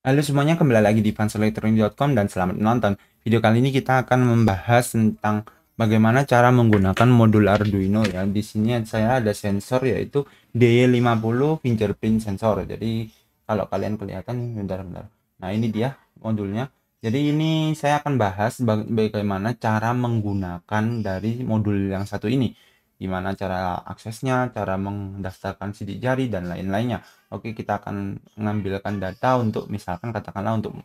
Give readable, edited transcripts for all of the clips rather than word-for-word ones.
Halo semuanya, kembali lagi di fanselectronic.com dan selamat menonton. Video kali ini kita akan membahas tentang bagaimana cara menggunakan modul Arduino ya. Di sini saya ada sensor yaitu D50 fingerprint sensor. Jadi kalau kalian kelihatan, bentar-bentar. Nah, ini dia modulnya. Jadi ini saya akan bahas bagaimana cara menggunakan dari modul yang satu ini. Gimana cara aksesnya, cara mendaftarkan sidik jari dan lain-lainnya. Oke, kita akan mengambilkan data untuk misalkan katakanlah untuk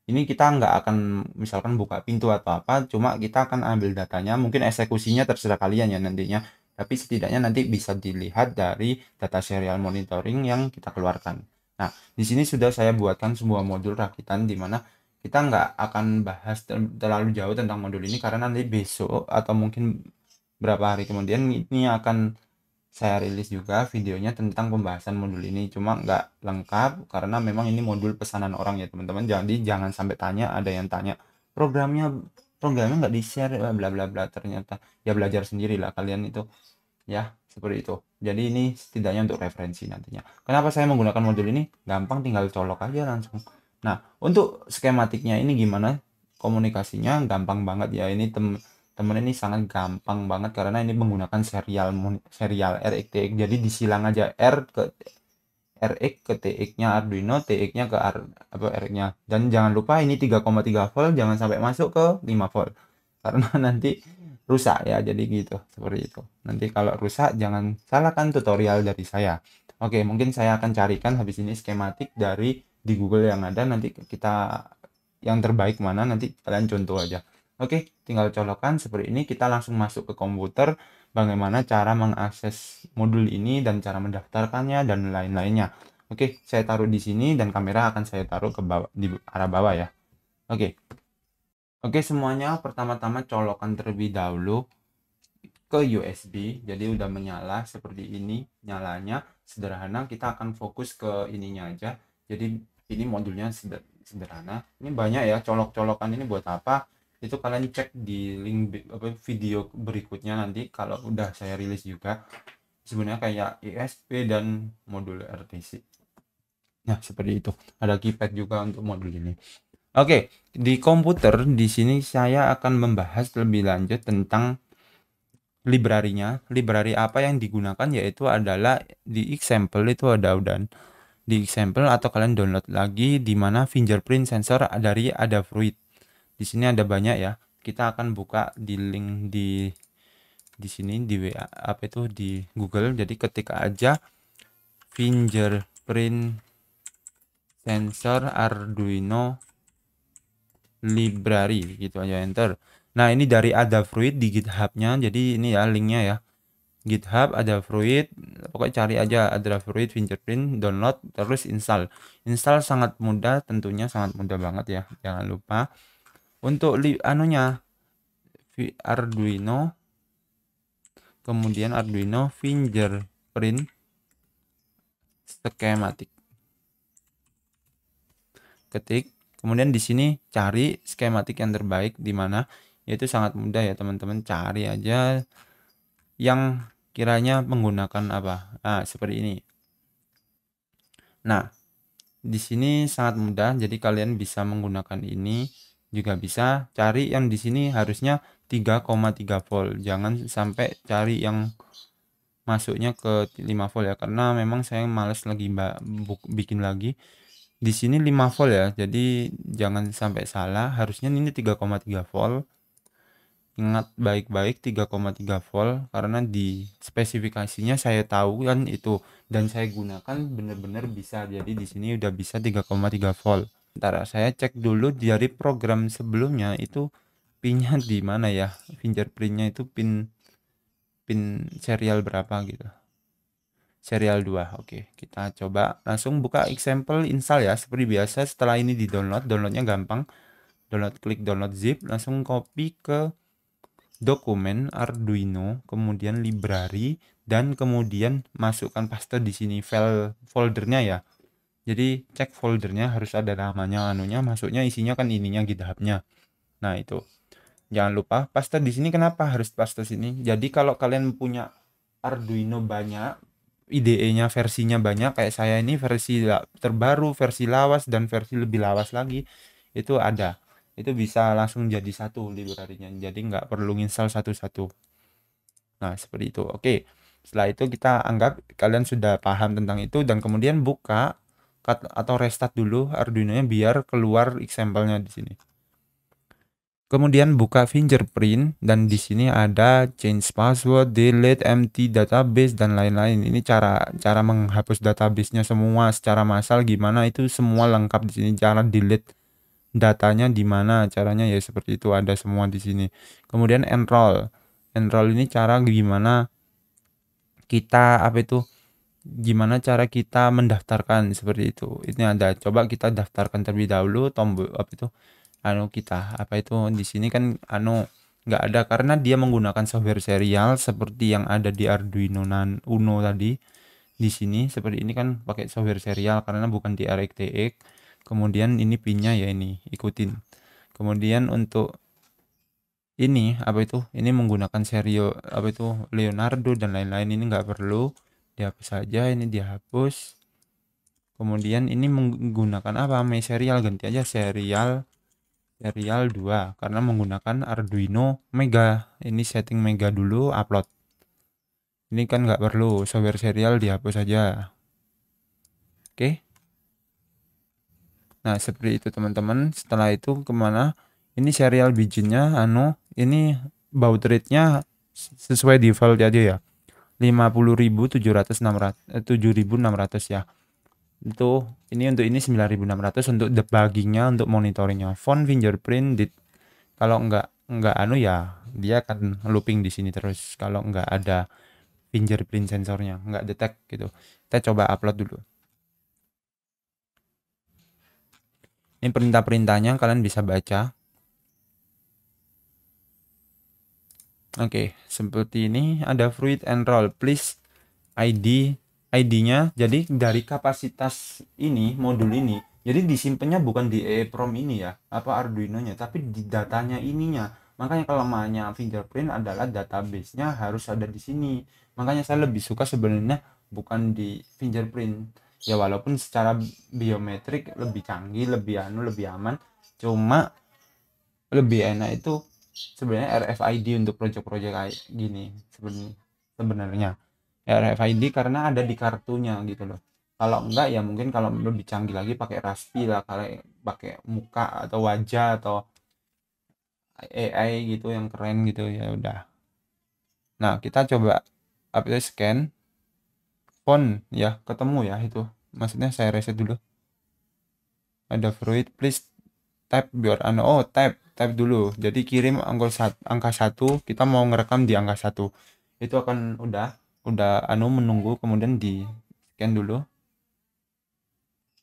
ini kita nggak akan misalkan buka pintu atau apa, cuma kita akan ambil datanya, mungkin eksekusinya terserah kalian ya nantinya, tapi setidaknya nanti bisa dilihat dari data serial monitoring yang kita keluarkan. Nah, di sini sudah saya buatkan sebuah modul rakitan di mana kita nggak akan bahas terlalu jauh tentang modul ini karena nanti besok atau mungkin berapa hari kemudian ini akan saya rilis juga videonya tentang pembahasan modul ini, cuma nggak lengkap karena memang ini modul pesanan orang ya teman-teman. Jadi jangan sampai tanya, ada yang tanya programnya programnya nggak di-share bla bla bla, ternyata ya belajar sendiri lah kalian itu ya, seperti itu. Jadi ini setidaknya untuk referensi nantinya. Kenapa saya menggunakan modul ini? Gampang, tinggal colok aja langsung. Nah, untuk skematiknya ini gimana? Komunikasinya gampang banget ya. Ini temen ini sangat gampang banget karena ini menggunakan serial RX. Jadi disilang aja R ke RX ke TX-nya Arduino, TX-nya ke apa RX-nya. Dan jangan lupa ini 3,3 volt, jangan sampai masuk ke 5 volt. Karena nanti rusak ya, jadi gitu, seperti itu. Nanti kalau rusak jangan salahkan tutorial dari saya. Oke, mungkin saya akan carikan habis ini skematik dari di Google yang ada, nanti kita yang terbaik mana nanti kalian contoh aja. Oke, tinggal colokan seperti ini, kita langsung masuk ke komputer, bagaimana cara mengakses modul ini dan cara mendaftarkannya dan lain-lainnya. Oke, saya taruh di sini dan kamera akan saya taruh ke bawah, di arah bawah ya. Oke. Oke, semuanya pertama-tama colokan terlebih dahulu ke USB. Jadi udah menyala seperti ini, nyalanya sederhana. Kita akan fokus ke ininya aja. Jadi ini modulnya sederhana. Ini banyak ya, colok-colokan ini buat apa? Itu kalian cek di link video berikutnya nanti kalau udah saya rilis juga. Sebenarnya kayak ISP dan modul RTC. Nah, seperti itu. Ada keypad juga untuk modul ini. Oke, di komputer di sini saya akan membahas lebih lanjut tentang library-nya. Library apa yang digunakan yaitu adalah di example itu ada dan di example atau kalian download lagi di mana fingerprint sensor dari Adafruit. Di sini ada banyak ya. Kita akan buka di link di sini di WA apa itu di Google. Jadi ketika aja fingerprint sensor Arduino library gitu aja enter. Nah, ini dari Adafruit di GitHub-nya. Jadi ini ya linknya ya. GitHub Adafruit, pokoknya cari aja Adafruit fingerprint, download terus install. Install sangat mudah, tentunya sangat mudah banget ya. Jangan lupa untuk anunya Arduino, kemudian Arduino fingerprint schematic. Ketik, kemudian di sini cari skematik yang terbaik di mana, yaitu sangat mudah ya teman-teman, cari aja yang kiranya menggunakan apa. Nah, seperti ini. Nah, di sini sangat mudah, jadi kalian bisa menggunakan ini juga bisa. Cari yang di sini harusnya 3,3 volt, jangan sampai cari yang masuknya ke 5 volt ya, karena memang saya males lagi bikin lagi. Di sini 5 volt ya, jadi jangan sampai salah, harusnya ini 3,3 volt. Ingat baik-baik 3,3 volt karena di spesifikasinya saya tahu kan itu dan saya gunakan benar-benar bisa. Jadi di sini udah bisa 3,3 volt. Ntar saya cek dulu dari program sebelumnya itu pinnya di mana ya, fingerprintnya itu pin pin serial berapa gitu, serial 2. Oke, kita coba langsung buka example install ya seperti biasa. Setelah ini di downloadnya gampang, klik download zip, langsung copy ke dokumen Arduino, kemudian library, dan kemudian masukkan paste di sini file foldernya ya. Jadi cek foldernya harus ada namanya anunya, masuknya isinya kan ininya GitHub-nya. Nah, itu. Jangan lupa paste di sini. Kenapa harus paste sini? Jadi kalau kalian punya Arduino banyak, IDE-nya versinya banyak, kayak saya ini versi terbaru, versi lawas, dan versi lebih lawas lagi itu ada. Itu bisa langsung jadi satu library-nya, jadi nggak perlu install satu-satu. Nah, seperti itu. Oke, setelah itu kita anggap kalian sudah paham tentang itu, dan kemudian buka atau restart dulu Arduino-nya biar keluar example-nya di sini. Kemudian buka fingerprint, dan di sini ada change password, delete empty database, dan lain-lain. Ini cara menghapus database-nya semua secara massal gimana, itu semua lengkap di sini. Cara delete datanya di mana caranya, ya seperti itu, ada semua di sini. Kemudian enroll. Enroll ini cara gimana kita gimana cara kita mendaftarkan, seperti itu. Ini ada, coba kita daftarkan terlebih dahulu tombol di sini kan nggak ada karena dia menggunakan software serial seperti yang ada di Arduino Uno tadi. Di sini seperti ini kan pakai software serial karena bukan di RxTX. Kemudian ini pinnya ya, ini ikutin. Kemudian untuk ini ini menggunakan serio Leonardo dan lain-lain, ini nggak perlu, dihapus saja, ini dihapus. Kemudian ini menggunakan serial, ganti aja serial 2 karena menggunakan Arduino Mega. Ini setting Mega dulu, upload. Ini kan nggak perlu, software serial dihapus saja. Oke. Nah, seperti itu teman-teman. Setelah itu kemana? Ini serial bijinya ini baud rate-nya sesuai default aja ya. 7.600 ya. Ini untuk ini 9.600 untuk debuggingnya, untuk monitoringnya. Phone fingerprint kalau nggak ya dia akan looping di sini terus kalau nggak ada fingerprint sensornya, nggak detect gitu. Kita coba upload dulu. Ini perintah-perintahnya kalian bisa baca. Oke, seperti ini ada fruit enroll, please ID-nya. Jadi dari kapasitas ini, modul ini, jadi disimpannya bukan di EEPROM ini ya, Arduino-nya, tapi di datanya ininya. Makanya kelemahannya fingerprint adalah database-nya harus ada di sini. Makanya saya lebih suka sebenarnya bukan di fingerprint. Ya walaupun secara biometrik lebih canggih, lebih lebih aman, cuma lebih enak itu sebenarnya RFID untuk proyek-proyek kayak gini sebenarnya RFID karena ada di kartunya gitu loh. Kalau enggak ya mungkin kalau lebih canggih lagi pakai Raspi lah, kalau pakai muka atau wajah atau AI gitu yang keren gitu ya udah. Nah, kita coba scan font ya, ketemu ya itu. Maksudnya saya reset dulu. Ada fruit, please type biar type dulu. Jadi kirim angka 1, kita mau ngerekam di angka 1. Itu akan udah menunggu, kemudian di scan dulu.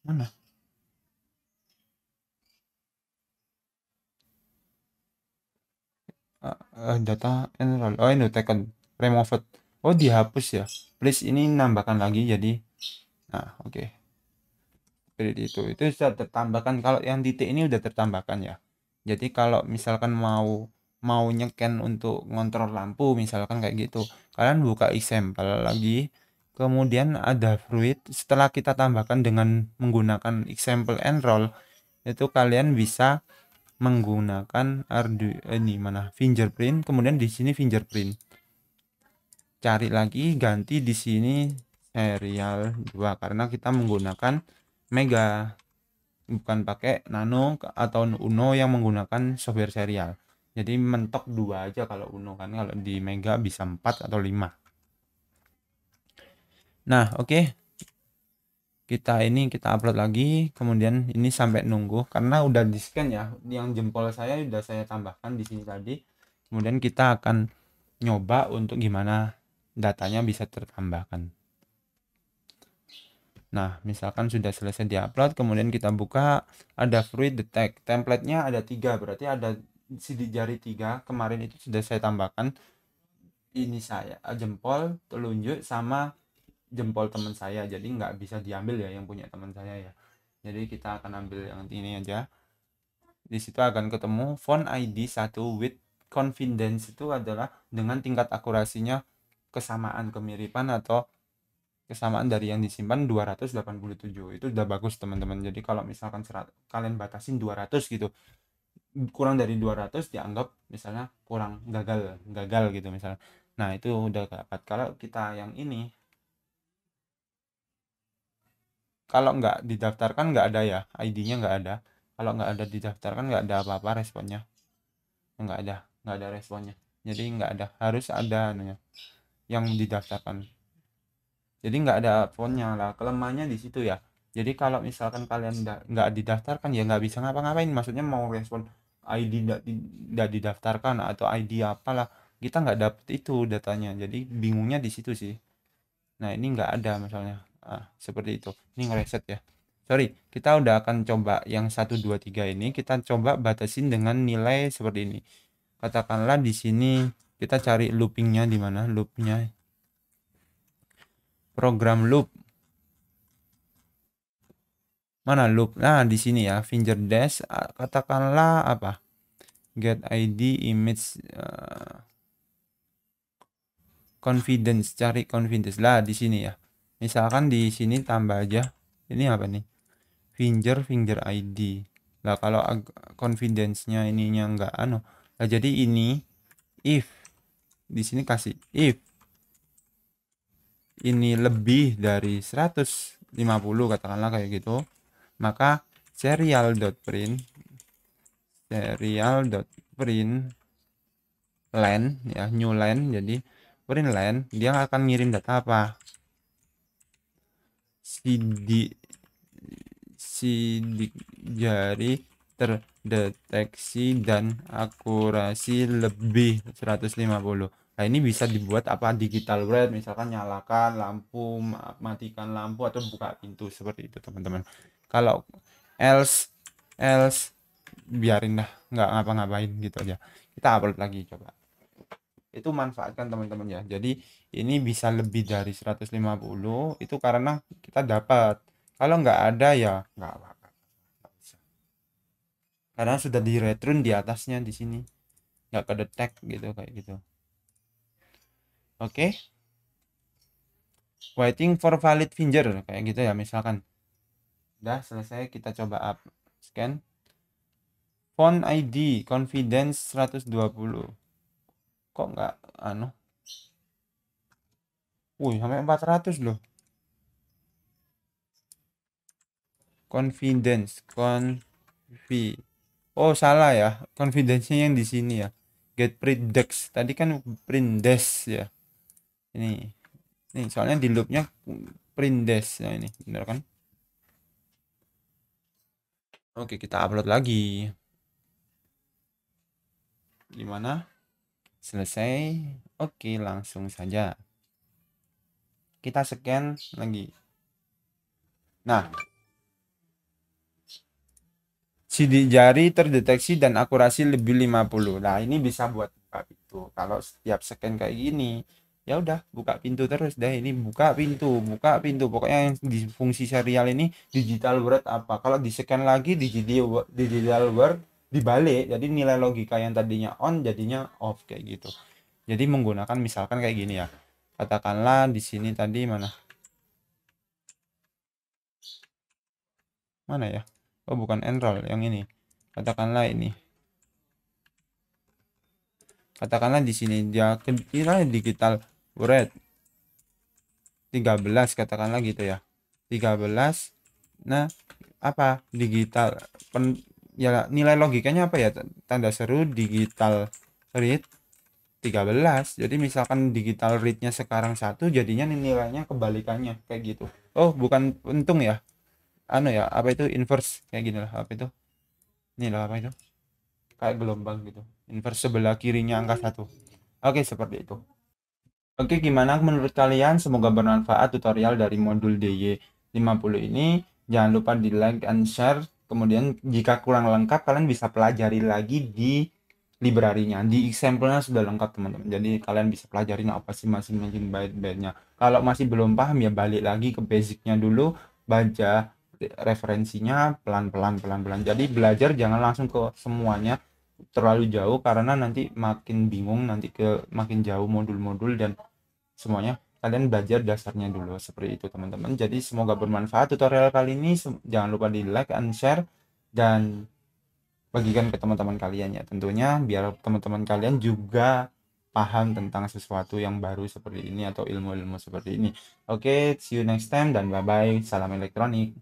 Mana? Data enroll. Oh, ini taken removed. Oh, dihapus ya. Please ini nambahkan lagi jadi. Nah, oke. Seperti itu sudah tertambahkan. Kalau yang titik ini udah tertambahkan ya. Jadi kalau misalkan mau nyeken untuk ngontrol lampu misalkan kayak gitu, kalian buka example lagi, kemudian ada fruit, setelah kita tambahkan dengan menggunakan example enroll, itu kalian bisa menggunakan ini mana fingerprint, kemudian di sini fingerprint, cari lagi, ganti di sini serial 2 karena kita menggunakan Mega, bukan pakai Nano atau Uno yang menggunakan software serial. Jadi mentok 2 aja kalau Uno kan, kalau di Mega bisa 4 atau 5. Nah, oke. Kita upload lagi, kemudian ini sampai nunggu karena udah di scan ya. Yang jempol saya udah saya tambahkan di sini tadi. Kemudian kita akan nyoba untuk gimana datanya bisa tertambahkan. Nah, misalkan sudah selesai diupload, kemudian kita buka, ada fruit detect, template-nya ada 3, berarti ada sidik jari 3, kemarin itu sudah saya tambahkan, ini saya jempol, telunjuk, sama jempol teman saya, jadi nggak bisa diambil ya yang punya teman saya ya, jadi kita akan ambil yang ini aja. Di situ akan ketemu font ID 1 with confidence, itu adalah dengan tingkat akurasinya kesamaan, kemiripan atau kesamaan dari yang disimpan 287. Itu udah bagus teman-teman. Jadi kalau misalkan kalian batasin 200 gitu, kurang dari 200 dianggap misalnya kurang, gagal gitu misalnya. Nah itu udah dapat. Kalau kita yang ini, kalau nggak didaftarkan nggak ada ya, ID-nya nggak ada. Kalau nggak ada didaftarkan nggak ada apa-apa responnya, nggak ada responnya. Jadi nggak ada, harus ada anunya yang didaftarkan. Jadi nggak ada fontnya lah, kelemahannya di situ ya. Jadi kalau misalkan kalian nggak didaftarkan ya nggak bisa ngapa-ngapain. Maksudnya mau respon ID nggak didaftarkan atau ID apalah, kita nggak dapet itu datanya. Jadi bingungnya di situ sih. Nah ini nggak ada misalnya, seperti itu. Ini ngereset ya. Sorry, kita udah akan coba yang 1 2 3 ini, kita coba batasin dengan nilai seperti ini. Katakanlah di sini kita cari loopingnya, di mana loopnya, program loop mana loop. Nah di sini ya, finger dash, katakanlah apa, get ID image, confidence, cari confidence lah di sini ya. Misalkan di sini tambah aja ini apa nih, finger ID lah. Kalau confidence-nya ininya enggak lah, jadi ini if di sini kasih if ini lebih dari 150 katakanlah kayak gitu, maka serial.print line ya, new line. Jadi print line dia akan ngirim data apa, sidik jari terdeteksi dan akurasi lebih 150. Nah ini bisa dibuat apa, digital write, misalkan nyalakan lampu, matikan lampu, atau buka pintu, seperti itu teman-teman. Kalau else biarin dah, nggak ngapa-ngapain gitu aja. Kita upload lagi coba. Itu manfaatkan teman-teman ya. Jadi ini bisa lebih dari 150 itu karena kita dapat. Kalau nggak ada ya nggak apa-apa, karena sudah di return di atasnya di sini, nggak kedetek gitu kayak gitu. Oke, waiting for valid finger kayak gitu ya. Misalkan udah selesai, kita coba up scan font ID confidence 120, kok nggak sampai 400 loh. Confidence oh salah ya, confidence-nya yang di sini ya, get print dex, tadi kan print des ya. Ini soalnya di loopnya print des ya, ini bener kan. Oke, kita upload lagi. Gimana? Selesai. Oke, langsung saja kita scan lagi. Nah, sidik jari terdeteksi dan akurasi lebih 50. Nah ini bisa buat buka pintu. Kalau setiap scan kayak gini, ya udah buka pintu terus deh. Ini buka pintu, pokoknya yang di fungsi serial ini digital word apa, kalau di scan lagi digital word dibalik, jadi nilai logika yang tadinya on jadinya off kayak gitu. Jadi menggunakan misalkan kayak gini ya, katakanlah di sini tadi mana ya, oh bukan enroll, yang ini katakanlah di sini dia kira digital word 13 katakanlah gitu ya, 13. Nah apa digital ya, nilai logikanya apa ya, tanda seru digital read 13. Jadi misalkan digital readnya sekarang 1, jadinya nilainya kebalikannya kayak gitu. Oh bukan untung ya, ya apa itu, inverse kayak gini lah, apa itu, ini lah apa itu, kayak gelombang gitu, inverse sebelah kirinya angka 1. Oke, seperti itu. Oke, gimana menurut kalian? Semoga bermanfaat tutorial dari modul DY50 ini. Jangan lupa di like and share. Kemudian jika kurang lengkap, kalian bisa pelajari lagi di librarinya. Di example-nya sudah lengkap teman-teman. Jadi kalian bisa pelajarin apa sih masing-masing bait-baitnya. Kalau masih belum paham ya balik lagi ke basicnya dulu, baca referensinya pelan-pelan. Jadi belajar jangan langsung ke semuanya terlalu jauh, karena nanti makin bingung, nanti ke makin jauh modul-modul dan semuanya kalian belajar dasarnya dulu seperti itu teman-teman. Jadi semoga bermanfaat tutorial kali ini. Jangan lupa di like and share dan bagikan ke teman-teman kalian ya tentunya, biar teman-teman kalian juga paham tentang sesuatu yang baru seperti ini atau ilmu-ilmu seperti ini. Oke, see you next time dan bye bye, salam elektronik.